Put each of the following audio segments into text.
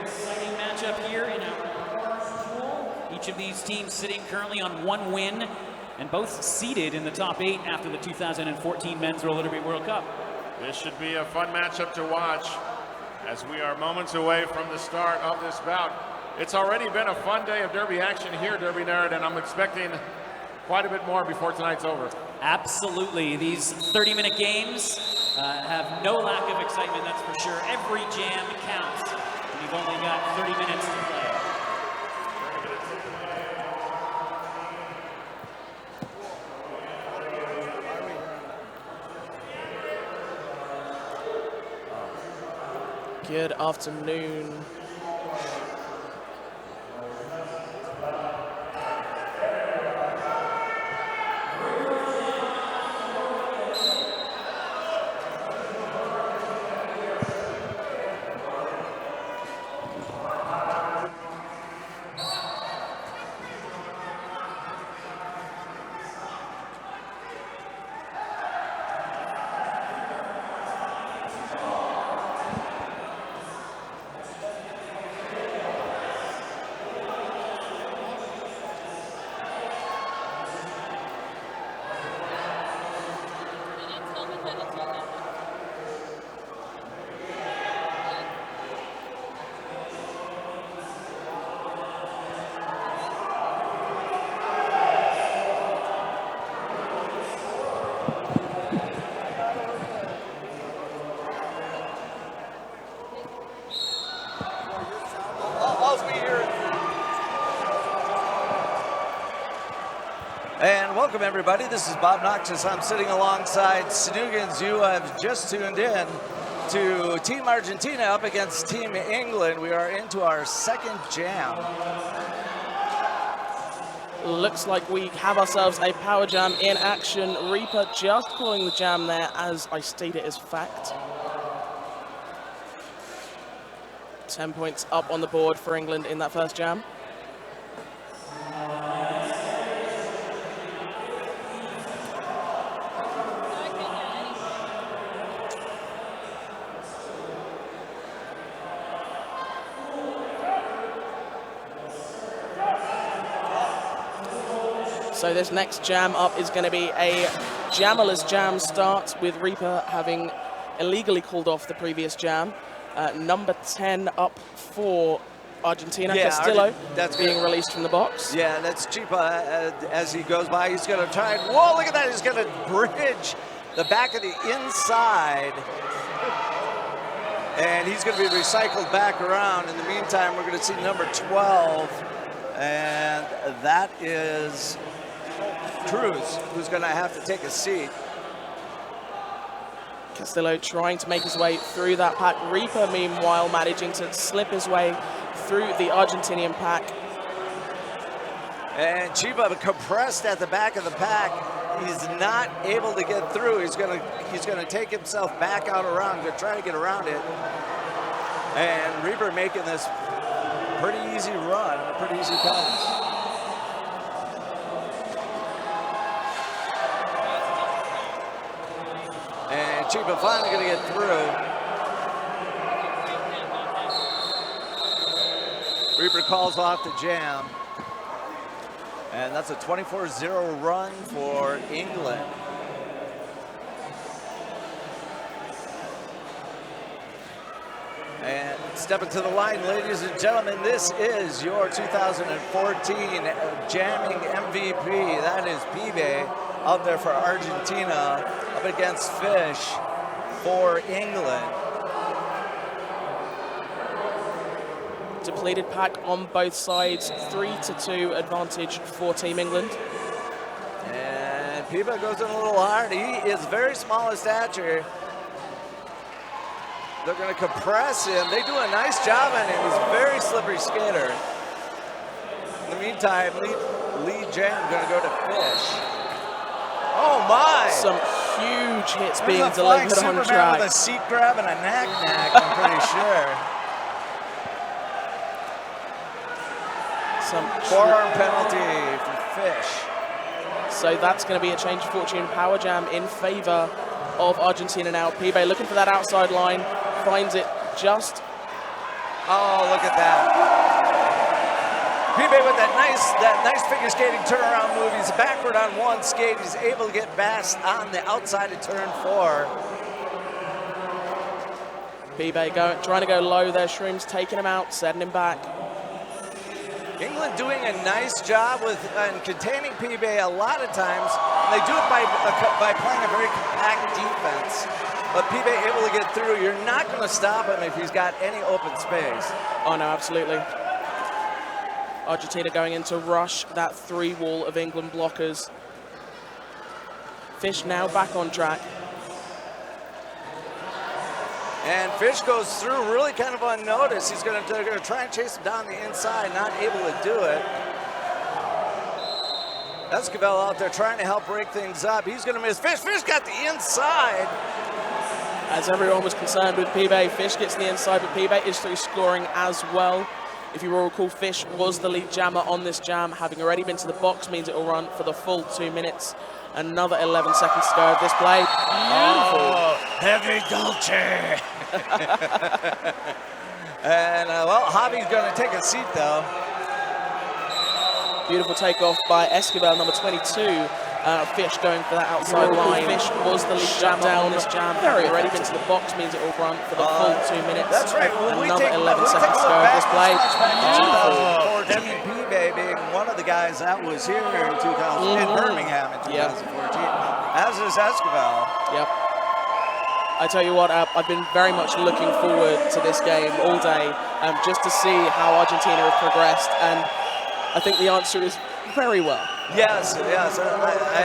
exciting matchup here in our pool. Each of these teams sitting currently on 1 win and both seeded in the top 8 after the 2014 Men's Roller Derby World Cup. This should be a fun matchup to watch as we are moments away from the start of this bout. It's already been a fun day of Derby action here, Derby Nerd, and I'm expecting quite a bit more before tonight's over. Absolutely. These 30-minute games have no lack of excitement, that's for sure. Every jam counts. And you've only got 30 minutes to play. Good afternoon. And welcome everybody, this is Bob Noxious. I'm sitting alongside Snoogans. You have just tuned in to Team Argentina up against Team England. We are into our second jam. Looks like we have ourselves a power jam in action. Reaper just calling the jam there as I state it as fact. 10 points up on the board for England in that first jam. So this next jam up is going to be a jammerless jam start, with Reaper having illegally called off the previous jam. Number 10 up for Argentina. Yeah, Castillo that's being good. Released from the box. Yeah, that's Chipa as he goes by. He's going to try and, whoa, look at that. He's going to bridge the back of the inside. And he's going to be recycled back around. In the meantime, we're going to see number 12. And that is Cruz, who's going to have to take a seat. Castillo trying to make his way through that pack. Reaper, meanwhile, managing to slip his way through the Argentinian pack. And Chiba compressed at the back of the pack. He's not able to get through. He's gonna take himself back out around to try to get around it. And Reaper making this pretty easy run, pretty easy pass. And Chiba finally gonna get through. Reaper calls off the jam. And that's a 24-0 run for England. And stepping to the line, ladies and gentlemen, this is your 2014 jamming MVP. That is Pibe out there for Argentina, up against Fish for England. Depleted pack on both sides, 3-2 advantage for Team England. And Piba goes in a little hard. He is very small in stature. They're going to compress him. They do a nice job on him. He's a very slippery skater. In the meantime, lead jam going to go to Fish. Oh my! Some huge hits There's being a flying delivered on Superman track. with a seat grab and a knack, I'm pretty sure. Some forearm penalty for Fish. So that's going to be a change of fortune. Power jam in favor of Argentina now. Pibe looking for that outside line, finds it just Oh, look at that. Pibe with that nice figure skating turnaround move. He's backward on one skate. He's able to get past on the outside of turn 4. Pibe trying to go low there. Shrooms taking him out, setting him back. England doing a nice job with containing Pibe a lot of times. They do it by playing a very compact defense. But Pibe able to get through. You're not going to stop him if he's got any open space. Oh, no, absolutely. Argentina going in to rush that 3 wall of England blockers. Fish now back on track. And Fish goes through really kind of unnoticed. They're going to try and chase him down the inside, not able to do it. Esquivel out there trying to help break things up. He's going to miss. Fish got the inside. As everyone was concerned with Pibe, Fish gets the inside, but Pibe is through scoring as well. If you will recall, Fish was the lead jammer on this jam. Having already been to the box means it will run for the full 2 minutes. Another 11 seconds to go of this play. Beautiful. Oh, heavy Dolce. And, well, Javi's going to take a seat, though. Beautiful takeoff by Esquivel, number 22. Fish going for that outside line. Fish was the lead jammer on this jam. Having already been to the box means it will run for the full 2 minutes. That's right. Another 11 seconds to go of this play. 2014, Pibe being one of the guys that was here in in Birmingham in 2014, as is Esquivel. Yep. I tell you what, I've been very much looking forward to this game all day, just to see how Argentina have progressed, and I think the answer is very well. Yes. I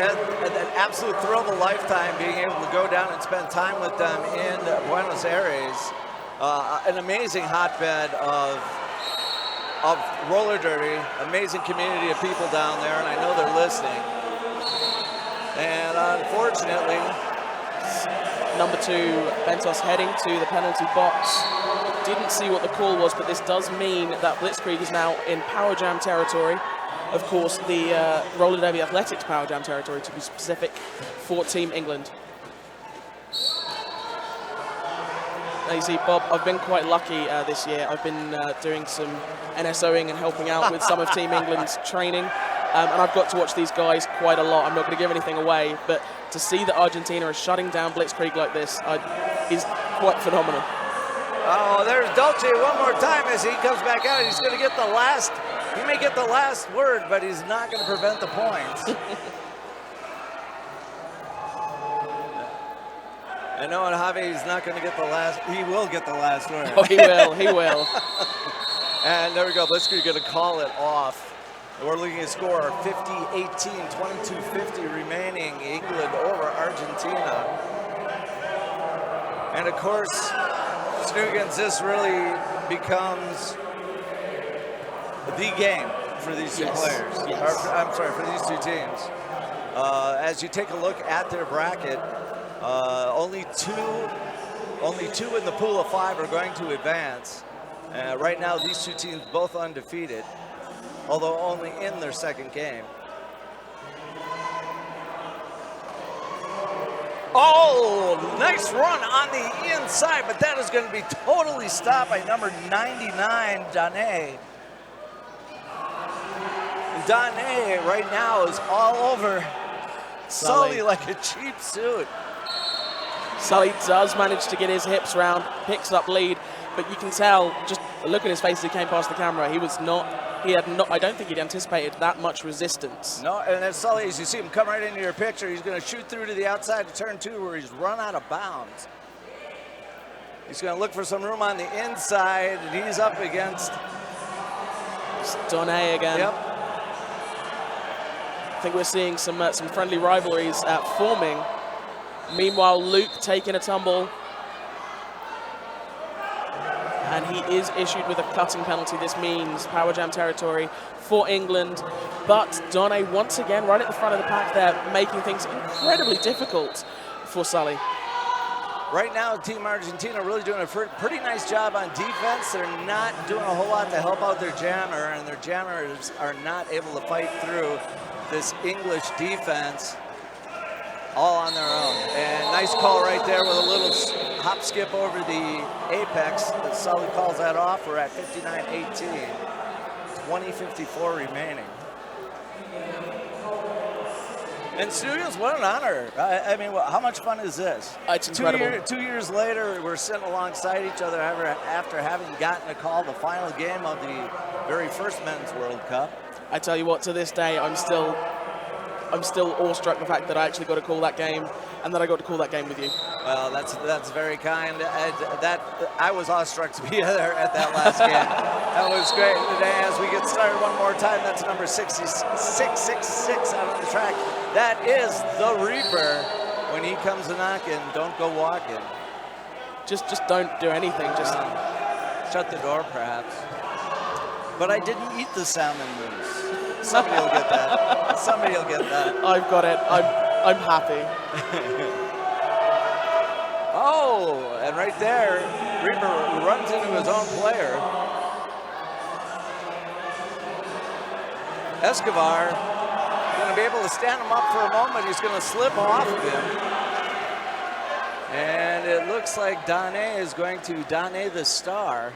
had an absolute thrill of a lifetime being able to go down and spend time with them in Buenos Aires, an amazing hotbed of roller derby, amazing community of people down there, and I know they're listening. And unfortunately, number 2, Bentos heading to the penalty box. Didn't see what the call was, but this does mean that Blitzkrieg is now in Power Jam territory. Of course, the Roller Derby Athletics Power Jam territory, to be specific, for Team England. Now you see, Bob, I've been quite lucky this year. I've been doing some NSOing and helping out with some of Team England's training. And I've got to watch these guys quite a lot. I'm not going to give anything away, but to see that Argentina is shutting down Blitzkrieg like this is quite phenomenal. Oh, there's Dolce one more time as he comes back out. He's going to get the last, he may get the last word, but he's not going to prevent the points. And knowing Javi's not going to get the last, he will get the last word. Oh, he will. And there we go, Blitzkrieg going to call it off. We're looking at a score 50-18, 22-50 remaining, England over Argentina. And of course, Snuggins, this really becomes the game for these two players. Yes. I'm sorry, for these two teams. As you take a look at their bracket, only two in the pool of 5 are going to advance. Right now, these two teams both undefeated, although only in their second game. Oh, nice run on the inside, but that is going to be totally stopped by number 99, Dane. Dane right now is all over Sully like a cheap suit. Sully does manage to get his hips round, picks up lead, but you can tell, just look at his face as he came past the camera, I don't think he'd anticipated that much resistance. No, and then Sully, as you see him come right into your picture, he's going to shoot through to the outside of turn 2 where he's run out of bounds. He's going to look for some room on the inside, and he's up against Dane again. Yep. I think we're seeing some friendly rivalries forming. Meanwhile, Luke taking a tumble. And he is issued with a cutting penalty. This means Power Jam territory for England. But Dane once again right at the front of the pack there, making things incredibly difficult for Sully. Right now, Team Argentina really doing a pretty nice job on defense. They're not doing a whole lot to help out their jammer, and their jammers are not able to fight through this English defense all on their own. And nice call right there with a little hop skip over the apex. Sully calls that off. We're at 59-18. 20:54 remaining. And studios, what an honor. I mean, how much fun is this? It's incredible. 2 years later, we're sitting alongside each other after having gotten to call the final game of the very first Men's World Cup. I tell you what, to this day, I'm still awestruck the fact that I actually got to call that game, and that I got to call that game with you. Well, that's very kind. I was awestruck to be there at that last game. That was great. Today, as we get started one more time, that's number 666 out on the track. That is the Reaper. When he comes a knocking, don't go walking. Just don't do anything. Just shut the door, perhaps. But I didn't eat the salmon mousse. Somebody will get that. Somebody will get that. I've got it. I'm happy. Oh, and right there, Reaper runs into his own player. Escobar going to be able to stand him up for a moment. He's going to slip off of him. And it looks like Dane is going to Dane the star.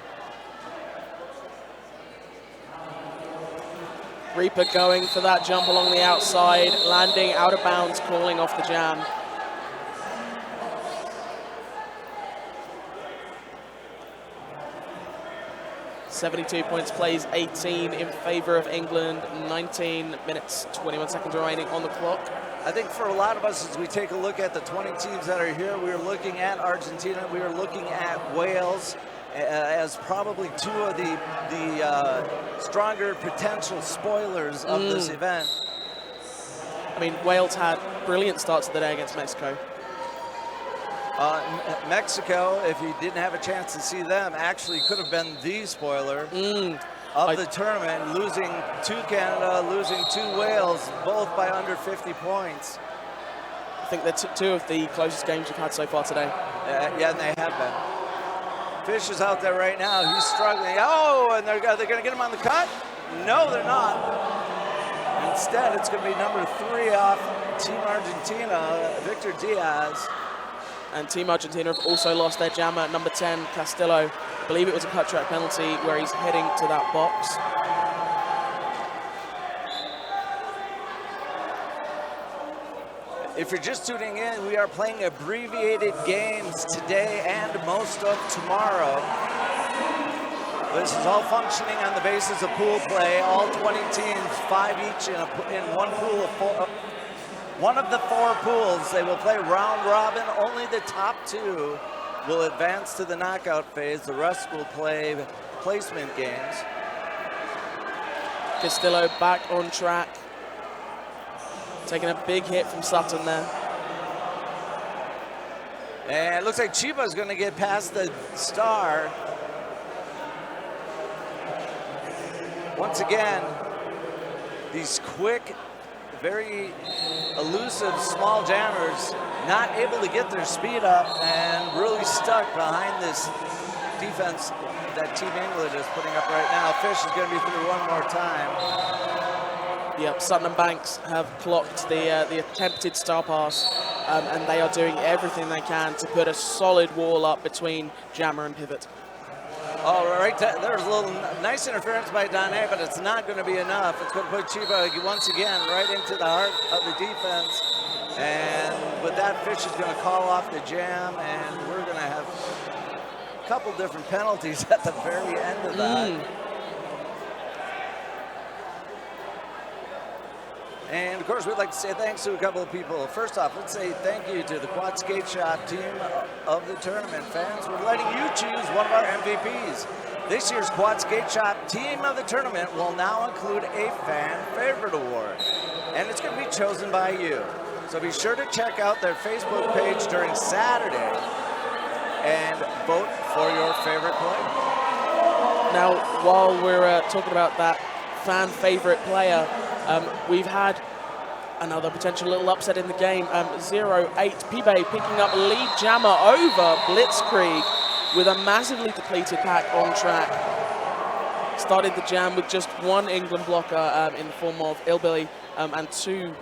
Reaper going for that jump along the outside, landing out of bounds, calling off the jam. .72 points, plays 18 in favor of England, 19 minutes, 21 seconds remaining on the clock. I think for a lot of us, as we take a look at the 20 teams that are here, we are looking at Argentina, we are looking at Wales, as probably two of the stronger potential spoilers of this event. I mean, Wales had brilliant starts of the day against Mexico. Mexico, if you didn't have a chance to see them, actually could have been the spoiler of the tournament, losing to Canada, losing to Wales, both by under 50 points. I think they're two of the closest games we've had so far today. Yeah, and they have been. Fish is out there right now. He's struggling. Oh, and they're going to get him on the cut? No, they're not. Instead, it's going to be number 3 off Team Argentina, Victor Diaz. And Team Argentina have also lost their jammer, number 10, Castillo. I believe it was a cut track penalty where he's heading to that box. If you're just tuning in, we are playing abbreviated games today and most of tomorrow. This is all functioning on the basis of pool play. All 20 teams, 5 each in one pool of 4. One of the 4 pools, they will play round robin. Only the top 2 will advance to the knockout phase. The rest will play placement games. Castillo back on track. Taking a big hit from Sutton there. And it looks like Chiba is going to get past the star. Once again, these quick, very elusive small jammers not able to get their speed up and really stuck behind this defense that Team England is putting up right now. Fish is going to be through one more time. Yep, Sutton and Banks have clocked the attempted star pass, and they are doing everything they can to put a solid wall up between jammer and pivot. Oh, right, there's a little nice interference by Dane, but it's not going to be enough. It's going to put Chiba once again right into the heart of the defense. And with that, Fish is going to call off the jam, and we're going to have a couple different penalties at the very end of that. And of course, we'd like to say thanks to a couple of people. First off, let's say thank you to the Quad Skate Shop team of the tournament. Fans, we're letting you choose one of our MVPs. This year's Quad Skate Shop team of the tournament will now include a fan favorite award. And it's going to be chosen by you. So be sure to check out their Facebook page during Saturday and vote for your favorite player. Now, while we're talking about that fan favorite player, we've had another potential little upset in the game. 0-8, Pibe picking up lead jammer over Blitzkrieg with a massively depleted pack on track. Started the jam with just 1 England blocker in the form of Ilbilly and 2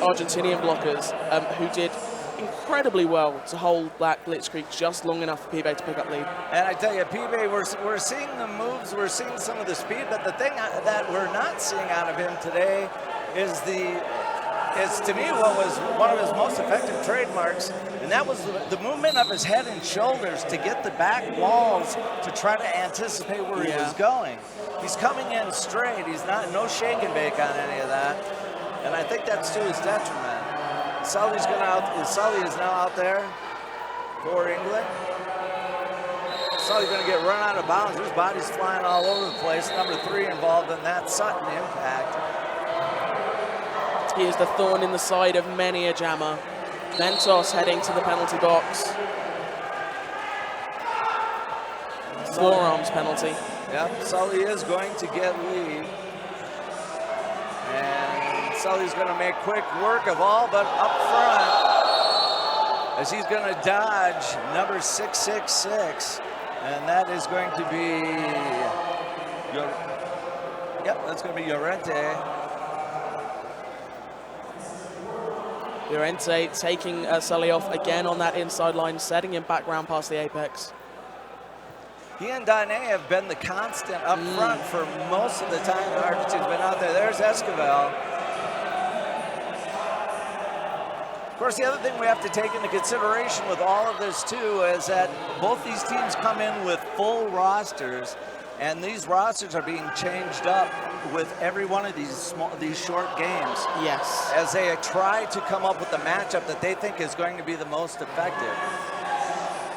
Argentinian blockers who did incredibly well to hold that blitzkrieg just long enough for Pibe to pick up lead. And I tell you, Pibe, we're seeing the moves, we're seeing some of the speed, but the thing that we're not seeing out of him today is to me what was one of his most effective trademarks, and that was the movement of his head and shoulders to get the back walls to try to anticipate where he was going. He's coming in straight. He's no shake and bake on any of that, and I think that's to his detriment. Sully is now out there for England. Sully's going to get run out of bounds. His body's flying all over the place. Number 3 involved in that sudden impact. He is the thorn in the side of many a jammer. Ventos heading to the penalty box. Forearms penalty. Yep, Sully is going to get lead. And Sully's going to make quick work of all but up front as he's going to dodge number 666. And that is going to be, that's going to be Llorente. Llorente taking Sully off again on that inside line, setting him back round past the apex. He and Dane have been the constant up front for most of the time that Argentina's been out there. There's Esquivel. Of course, the other thing we have to take into consideration with all of this, too, is that both these teams come in with full rosters, and these rosters are being changed up with every one of these short games. Yes. As they try to come up with the matchup that they think is going to be the most effective.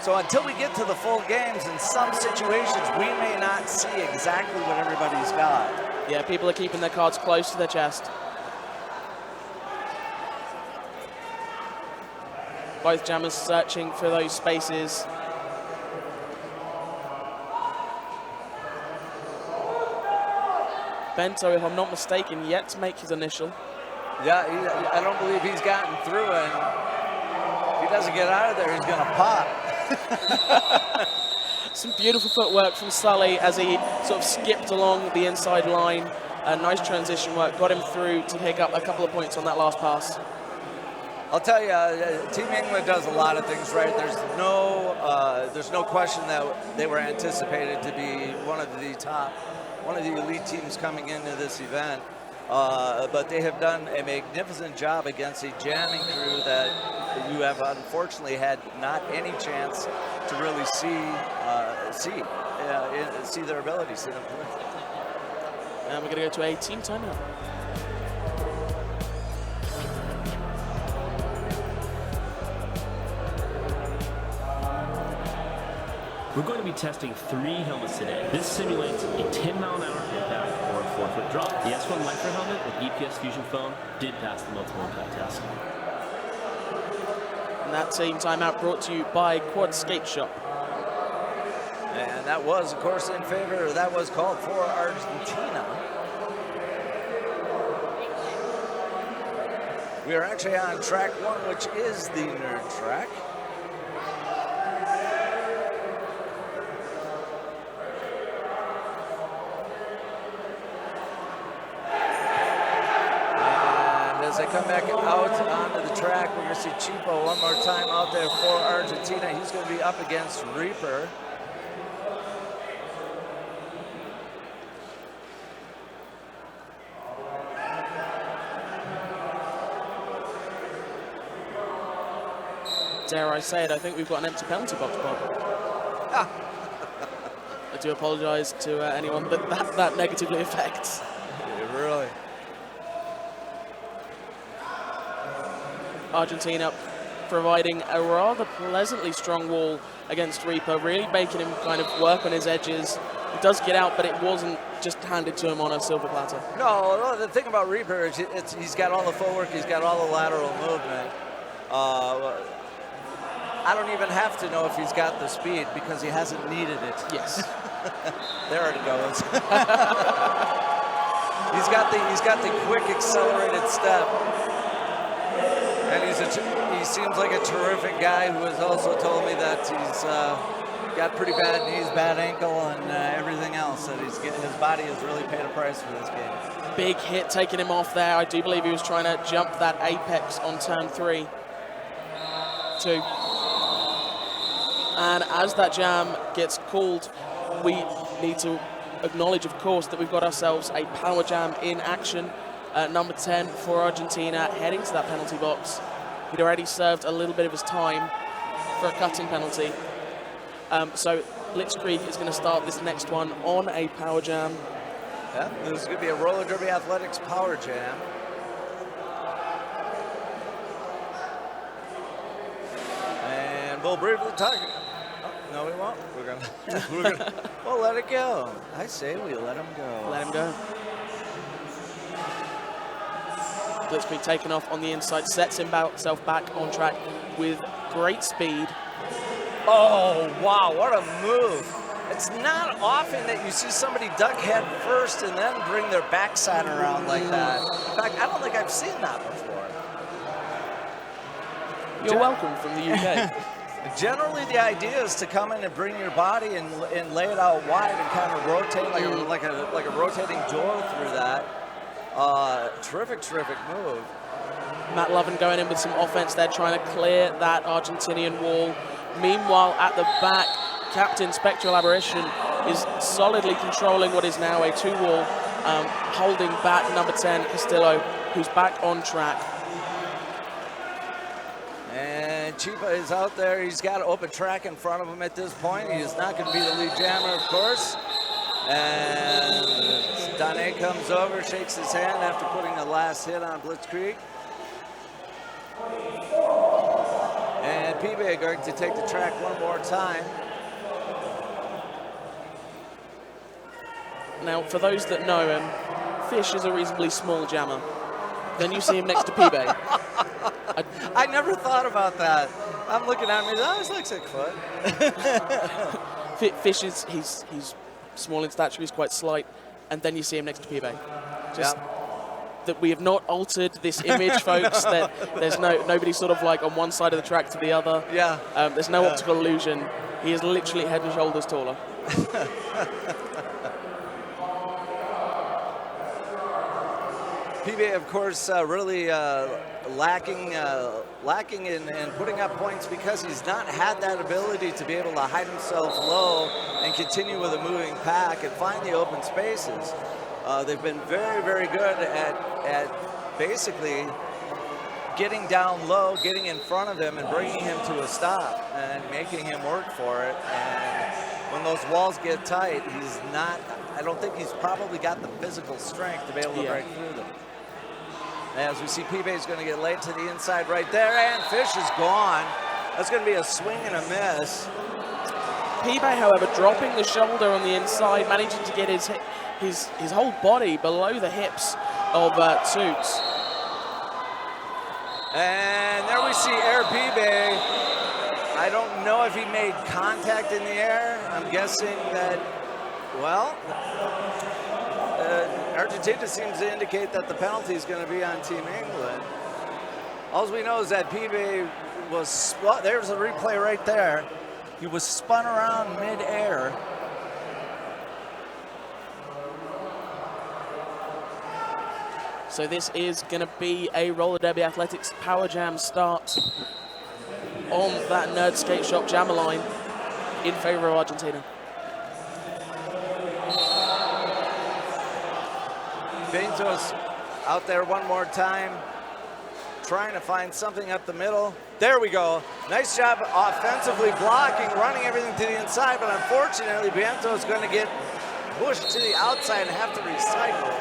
So until we get to the full games, in some situations, we may not see exactly what everybody's got. Yeah, people are keeping their cards close to their chest. Both jammers searching for those spaces. Bento, if I'm not mistaken, yet to make his initial. Yeah, I don't believe he's gotten through, and if he doesn't get out of there, he's going to pop. Some beautiful footwork from Sully as he sort of skipped along the inside line. Nice transition work, got him through to pick up a couple of points on that last pass. I'll tell you, Team England does a lot of things right. There's no question that they were anticipated to be one of the elite teams coming into this event. But they have done a magnificent job against a jamming crew that you have unfortunately had not any chance to really see their ability, see them play. And we're going to go to a team timeout. We're going to be testing 3 helmets today. This simulates a 10-mile-an-hour impact or a 4-foot drop. The S1 Lifer helmet with EPS Fusion foam did pass the multiple impact test. And that team timeout brought to you by Quad Skate Shop. And that was, of course, that was called for Argentina. We are actually on track 1, which is the nerd track. As I come back out onto the track, we're going to see Chipo one more time out there for Argentina. He's going to be up against Reaper. Dare I say it, I think we've got an empty penalty box, Bob. I do apologize to anyone that negatively affects. Yeah, really. Argentina providing a rather pleasantly strong wall against Reaper, really making him kind of work on his edges. He does get out, but it wasn't just handed to him on a silver platter. No, the thing about Reaper is he's got all the footwork, he's got all the lateral movement. I don't even have to know if he's got the speed because he hasn't needed it. Yes. There it goes. he's got the quick accelerated step. And he seems like a terrific guy who has also told me that he's got pretty bad knees, bad ankle, and everything else. That his body has really paid a price for this game. Big hit taking him off there. I do believe he was trying to jump that apex on turn 3. 2. And as that jam gets called, we need to acknowledge, of course, that we've got ourselves a power jam in action. Number 10 for Argentina, heading to that penalty box. He'd already served a little bit of his time for a cutting penalty. So Blitzkrieg is going to start this next one on a power jam. Yeah, this is going to be a roller derby athletics power jam. And we'll briefly talk. Oh, no, we won't. We're gonna we'll let it go. I say we let him go. Let him go. Blitzkrieg taken off on the inside, sets himself back on track with great speed. Oh, wow, what a move. It's not often that you see somebody duck head first and then bring their backside around like that. In fact, I don't think I've seen that before. You're welcome from the UK. Generally, the idea is to come in and bring your body and lay it out wide and kind of rotate like a rotating door through that. Terrific move. Matt Lovin going in with some offense there, trying to clear that Argentinian wall. Meanwhile, at the back, Captain Spectral Aberration is solidly controlling what is now a 2-wall, holding back number 10, Castillo, who's back on track. And Chipa is out there. He's got an open track in front of him at this point. He is not going to be the lead jammer, of course. And Dane comes over, shakes his hand after putting the last hit on Blitzkrieg. And PB going to take the track one more time. Now, for those that know him, Fish is a reasonably small jammer. Then you see him next to PB. I never thought about that. I'm looking at him, he's like 6 foot. Fish is, he's small in stature, he's quite slight, and then you see him next to PB. Just that we have not altered this image, folks, that there's nobody sort of like on one side of the track to the other. Yeah. There's no optical illusion. He is literally head and shoulders taller. PB, of course, really lacking in putting up points because he's not had that ability to be able to hide himself low and continue with a moving pack and find the open spaces. They've been very good at basically getting down low, getting in front of him and bringing him to a stop and making him work for it. And when those walls get tight, I don't think he's probably got the physical strength to be able to break through them. As we see, PB is going to get laid to the inside right there, and Fish is gone. That's going to be a swing and a miss. PB, however, dropping the shoulder on the inside, managing to get his whole body below the hips of Toots. And there we see Air PB. I don't know if he made contact in the air. I'm guessing that, well, Argentina seems to indicate that the penalty is going to be on Team England. All we know is that PB was, well, there's a replay right there. He was spun around mid-air. So this is going to be a roller derby athletics power jam start on that Nerd Skate Shop jammer line in favor of Argentina. Bentos out there one more time, trying to find something up the middle. There we go. Nice job offensively blocking, running everything to the inside, but unfortunately, Bentos is going to get pushed to the outside and have to recycle.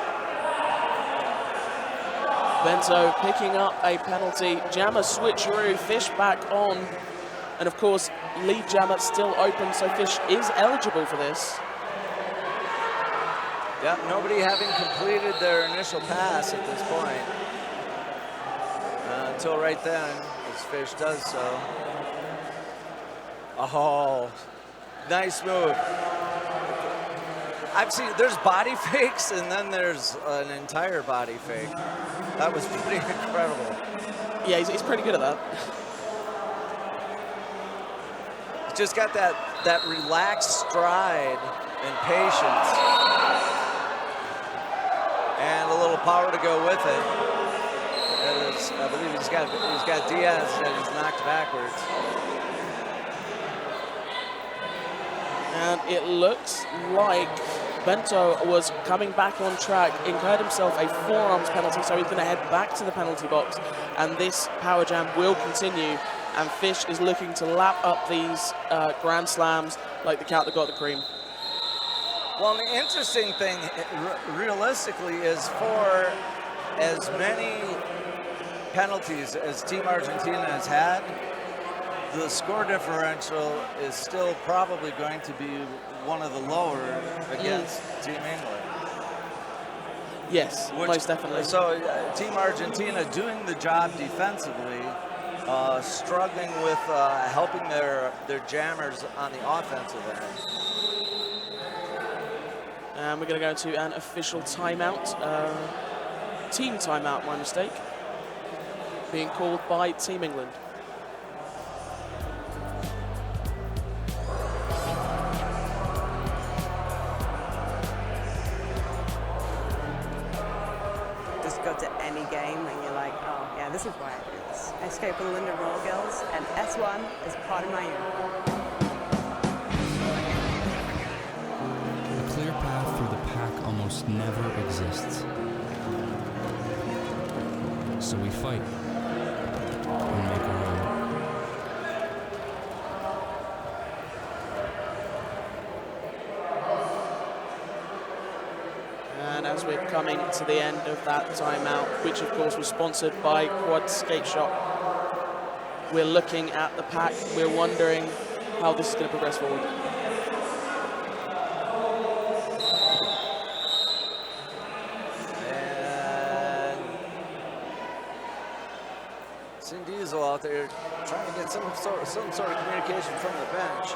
Bento picking up a penalty. Jammer switcheroo, Fish back on. And of course, lead jammer still open, so Fish is eligible for this. Yeah, nobody having completed their initial pass at this point. Until right then, as Fish does so. Oh, nice move. I've seen, there's body fakes and then there's an entire body fake. That was pretty incredible. Yeah, he's pretty good at that. He's just got that relaxed stride and patience. And a little power to go with it. that is, I believe he's got Diaz that is knocked backwards. And it looks like Bento was coming back on track, incurred himself a forearms penalty, so he's going to head back to the penalty box, and this power jam will continue, and Fish is looking to lap up these Grand Slams like the cat that got the cream. Well, the interesting thing, realistically, is for as many penalties as Team Argentina has had, the score differential is still probably going to be one of the lower against Team England. Yes, most definitely. So Team Argentina doing the job defensively, struggling with helping their jammers on the offensive end. And we're going to go to an official timeout. Team timeout, my mistake. Being called by Team England. Just go to any game and you're like, oh yeah, this is why I do this. I skate for the Linda Roll Girls, and S1 is part of my uniform. A clear path through the pack almost never exists. So we fight and make our own. And as we're coming to the end of that timeout, which of course was sponsored by Quad Skate Shop, we're looking at the pack. We're wondering how this is going to progress forward. And Sin Diesel out there trying to get some sort of communication from the bench.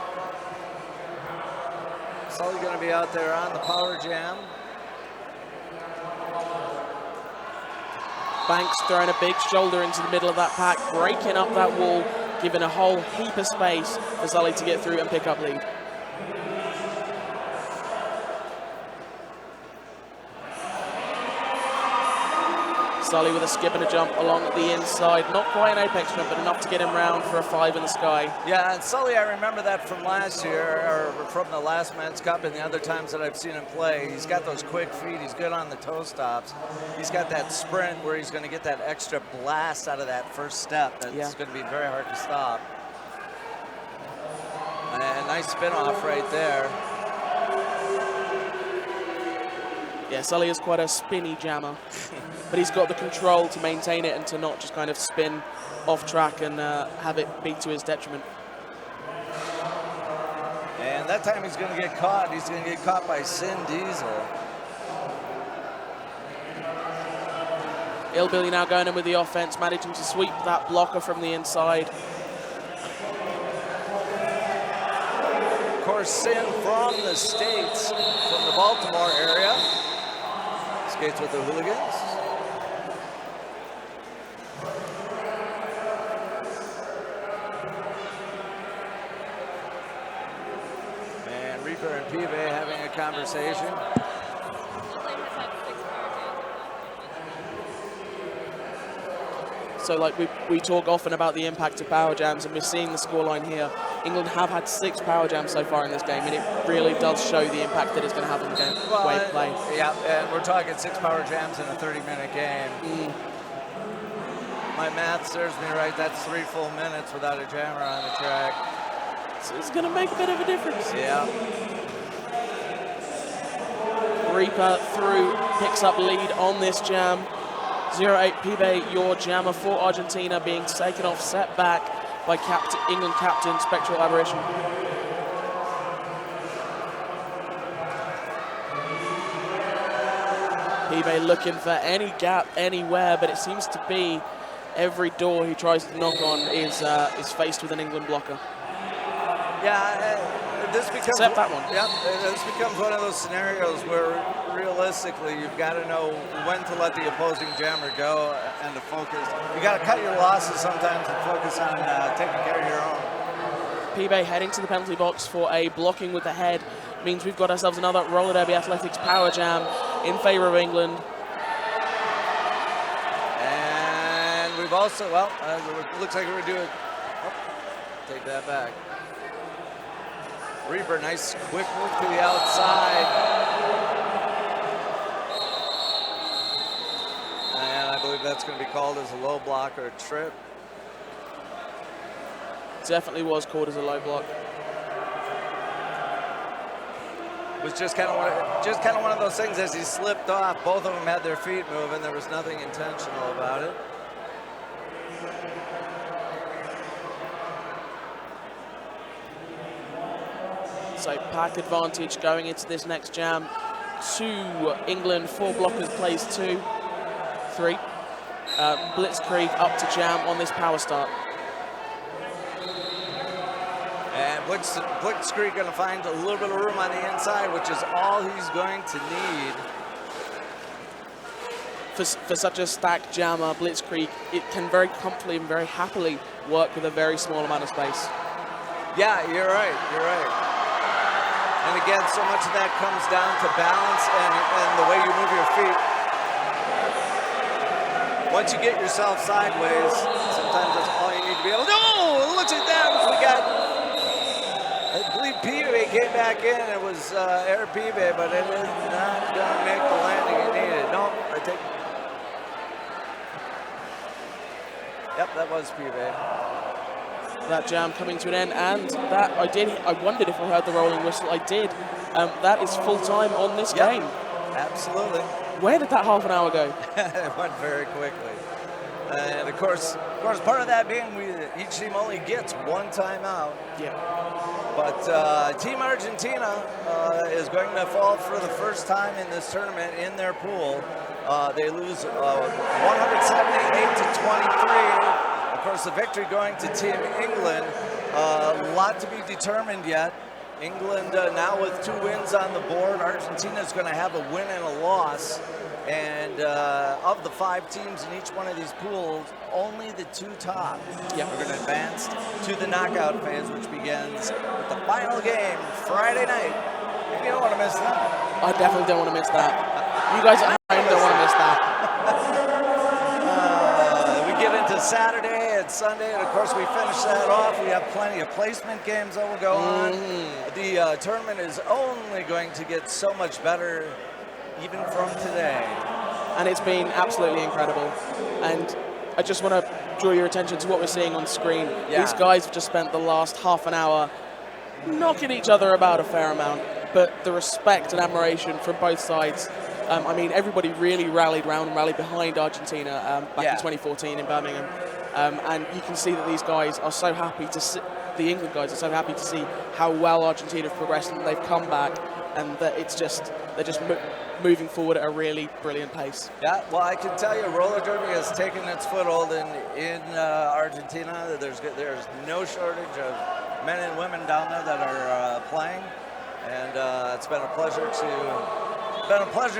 Sully going to be out there on the power jam. Banks throwing a big shoulder into the middle of that pack, breaking up that wall, giving a whole heap of space for Sully to get through and pick up lead. Sully with a skip and a jump along the inside. Not quite an apex jump, but enough to get him round for a 5 in the sky. Yeah, and Sully, I remember that from last year, or from the last Men's Cup and the other times that I've seen him play. He's got those quick feet. He's good on the toe stops. He's got that sprint where he's going to get that extra blast out of that first step. That's going to be very hard to stop. And nice spin off right there. Yeah, Sully is quite a spinny jammer, but he's got the control to maintain it and to not just kind of spin off track and have it be to his detriment. And that time he's going to get caught. He's going to get caught by Sin Diesel. Ilbilly now going in with the offense, managing to sweep that blocker from the inside. Of course, Sin from the States, from the Baltimore area. Skates with the Hooligans. And Reaper and Pive having a conversation. So like we talk often about the impact of power jams, and we're seeing the scoreline here. England have had 6 power jams so far in this game, and it really does show the impact that it's going to have on the game. Way of play. Yeah, and we're talking 6 power jams in a 30-minute game. My math serves me right. That's 3 full minutes without a jammer on the track. So it's going to make a bit of a difference. Yeah. Reaper through, picks up lead on this jam. 0-8 Pibe, your jammer for Argentina, being taken off, set back by England captain Spectral Aberration. Pibe looking for any gap anywhere, but it seems to be every door he tries to knock on is faced with an England blocker. Yeah, this becomes Except that one. Yeah, this becomes one of those scenarios where realistically you've got to know when to let the opposing jammer go and to focus. You got to cut your losses sometimes and focus on taking care of your own. Pibe heading to the penalty box for a blocking with the head. Means we've got ourselves another roller derby athletics power jam in favor of England. also, well, looks like we're doing, take that back. Reaper, nice quick move to the outside. And I believe that's going to be called as a low block or a trip. Definitely was called as a low block. It was just kind of one of those things as he slipped off. Both of them had their feet moving. There was nothing intentional about it. So pack advantage going into this next jam. 2 England, 4 blockers plays 2, 3. Blitzkrieg up to jam on this power start. And Blitzkrieg going to find a little bit of room on the inside, which is all he's going to need. For such a stacked jammer, Blitzkrieg, it can very comfortably and very happily work with a very small amount of space. Yeah, you're right, you're right. And again, so much of that comes down to balance and the way you move your feet. Once you get yourself sideways, sometimes that's all you need to be able to do. Oh, look at that. We got, I believe Pibe came back in. It was Air Pibe, but it is not going to make the landing it needed. No, I take. Yep, that was Pibe. That jam coming to an end, and that I wondered if I heard the rolling whistle. I did. That is full time on this game. Absolutely. Where did that half an hour go? It went very quickly. And of course, part of that being each team only gets 1 timeout. Yeah. But Team Argentina is going to fall for the first time in this tournament in their pool. They lose 178 to 23. Of course, the victory going to Team England. A lot to be determined yet. England now with 2 wins on the board. Argentina is going to have a win and a loss. And of the 5 teams in each one of these pools, only the 2 top are going to advance to the knockout phase, which begins with the final game Friday night. You don't want to miss that. I definitely don't want to miss that. You guys at home don't want to miss that. We get into Saturday and Sunday, and of course we finish that off. We have plenty of placement games that will go on. The tournament is only going to get so much better even from today. And it's been absolutely incredible. And I just want to draw your attention to what we're seeing on screen. Yeah. These guys have just spent the last half an hour knocking each other about a fair amount, but the respect and admiration from both sides. I mean, everybody really rallied round and rallied behind Argentina back in 2014 in Birmingham. And you can see that these guys are so happy to see, the England guys are so happy to see how well Argentina have progressed and they've come back, and that they're just moving forward at a really brilliant pace. Yeah, well, I can tell you, roller derby has taken its foothold in Argentina. There's no shortage of men and women down there that are playing, and it's been a pleasure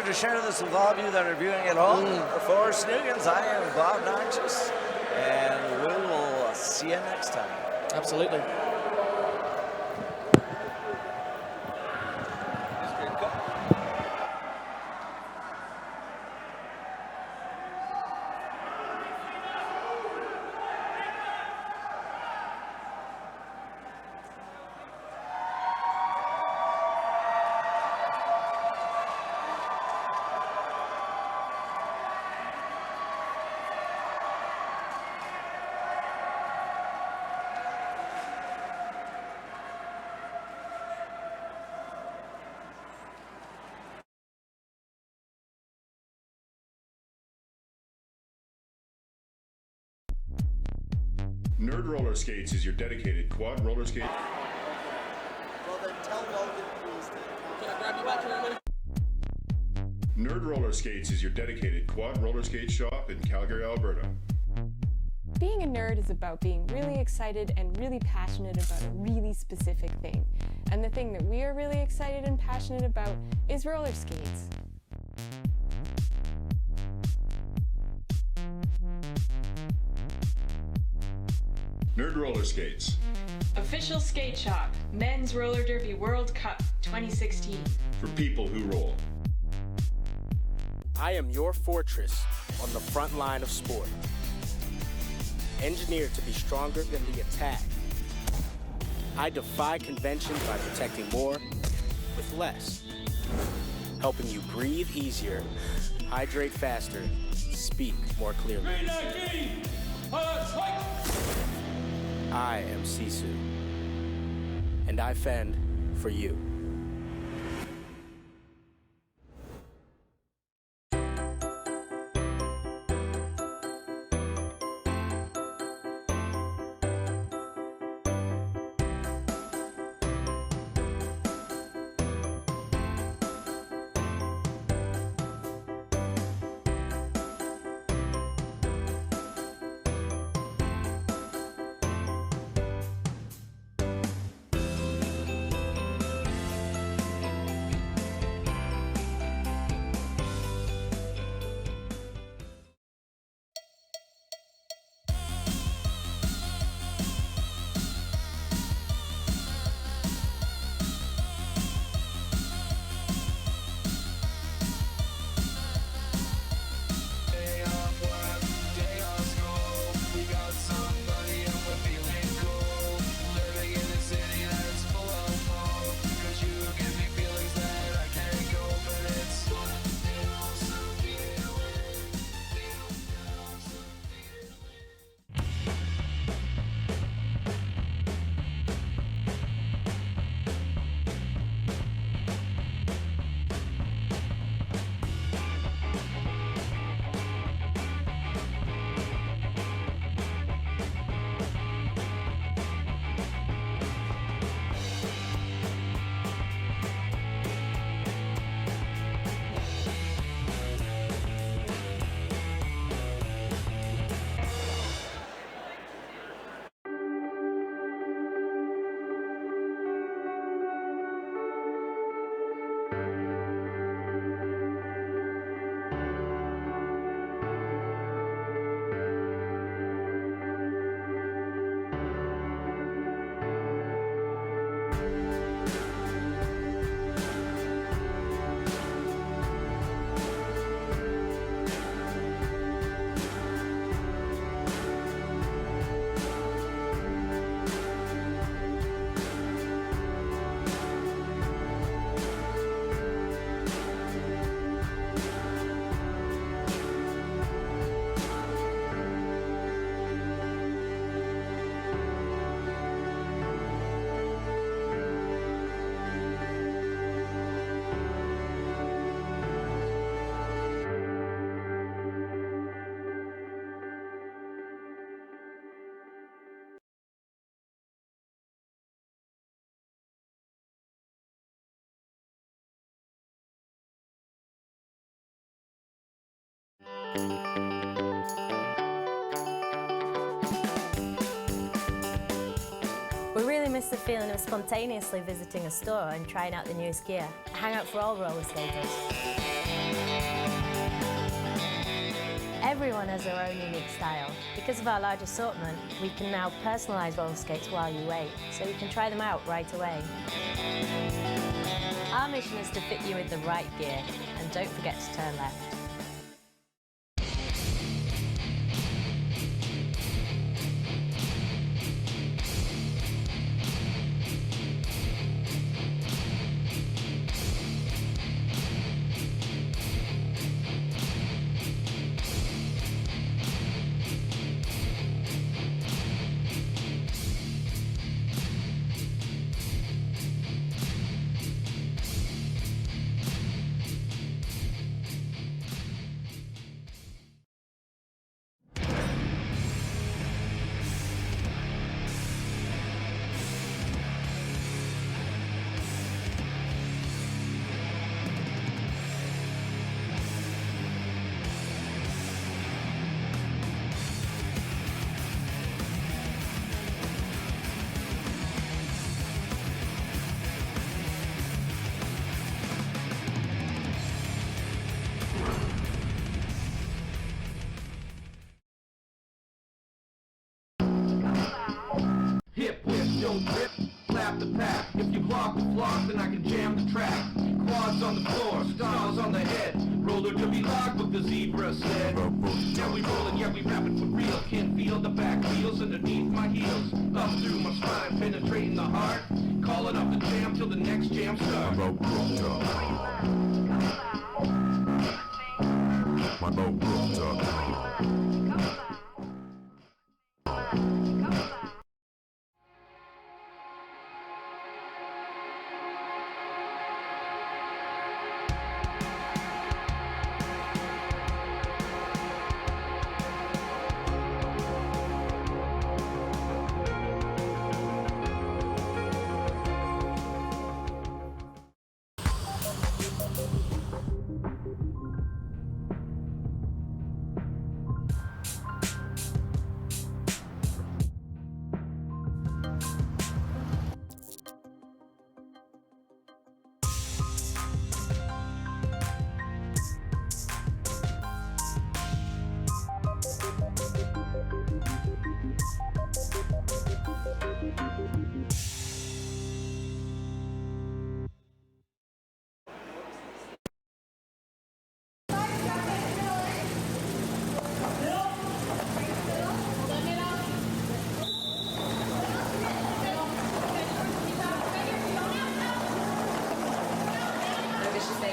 to share this with all of you that are viewing at home. For Snoogans, I am Bob Noxious, and we will see you next time. Absolutely. Nerd Roller Skates is your dedicated quad roller skate. Well, then tell Logan, please. Can I grab you back here a minute? Nerd Roller Skates is your dedicated quad roller skate shop in Calgary, Alberta. Being a nerd is about being really excited and really passionate about a really specific thing. And the thing that we are really excited and passionate about is roller skates. Nerd Roller Skates. Official skate shop, Men's Roller Derby World Cup 2016. For people who roll. I am your fortress on the front line of sport. engineered to be stronger than the attack. I defy convention by protecting more with less, helping you breathe easier, hydrate faster, speak more clearly. I am Sisu, and I fend for you. We really miss the feeling of spontaneously visiting a store and trying out the newest gear. A hangout for all roller skaters. Everyone has their own unique style. Because of our large assortment, we can now personalise roller skates while you wait, so you can try them out right away. Our mission is to fit you with the right gear, and don't forget to turn left. Then I can jam the track. Quads on the floor, styles on the head. Roll roller derby log book, the zebra said. Yeah, we rollin', yeah, we rapping for real. Can't feel the back wheels underneath my heels. Up through my spine, penetrating the heart. Calling off the jam till the next jam starts.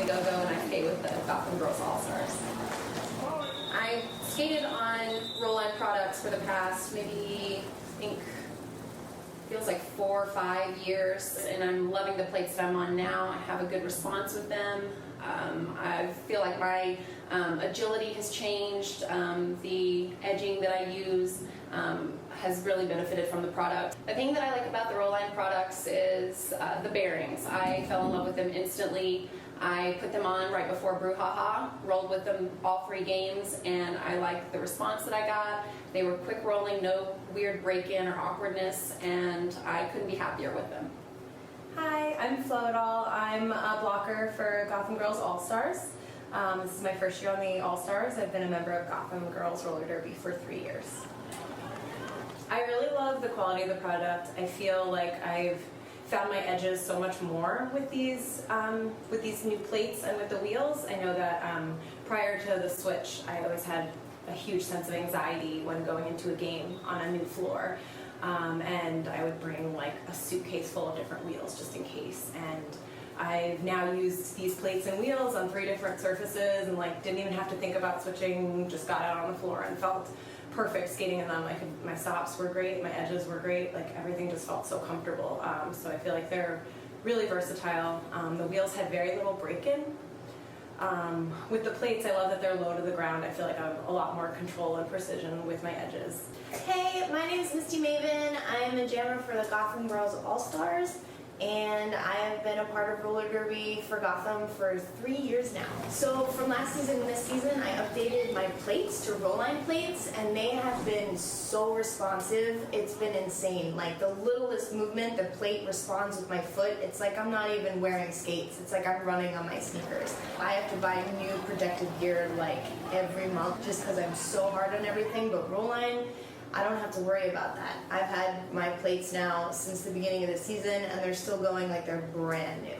Go-Go and I skate with the Gotham Girls All-Stars. I skated on roll-on products for the past maybe, I think, feels like 4 or 5 years, and I'm loving the plates that I'm on now. I have a good response with them. I feel like my agility has changed. The edging that I use has really benefited from the product. The thing that I like about the roll-on products is the bearings. I fell in love with them instantly. I put them on right before Brouhaha, rolled with them all 3 games, and I liked the response that I got. They were quick rolling, no weird break-in or awkwardness, and I couldn't be happier with them. Hi, I'm Floodall. I'm a blocker for Gotham Girls All-Stars. This is my first year on the All-Stars. I've been a member of Gotham Girls Roller Derby for 3 years. I really love the quality of the product. I feel like I've found my edges so much more with these new plates and with the wheels. I know that prior to the switch, I always had a huge sense of anxiety when going into a game on a new floor. And I would bring like a suitcase full of different wheels just in case. And I've now used these plates and wheels on 3 different surfaces and like didn't even have to think about switching, just got out on the floor and felt perfect skating in them. My stops were great, my edges were great, like everything just felt so comfortable. So I feel like they're really versatile. The wheels had very little break-in. With the plates, I love that they're low to the ground. I feel like I have a lot more control and precision with my edges. Hey, my name is Misty Maven. I'm a jammer for the Gotham Girls All-Stars, and I have been a part of roller derby for Gotham for 3 years now. So from last season and this season, I updated my plates to roll-line plates, and they have been so responsive. It's been insane. Like the littlest movement, the plate responds with my foot. It's like I'm not even wearing skates. It's like I'm running on my sneakers. I have to buy new protective gear like every month just because I'm so hard on everything, but roll-line, I don't have to worry about that. I've had my plates now since the beginning of the season, and they're still going like they're brand new.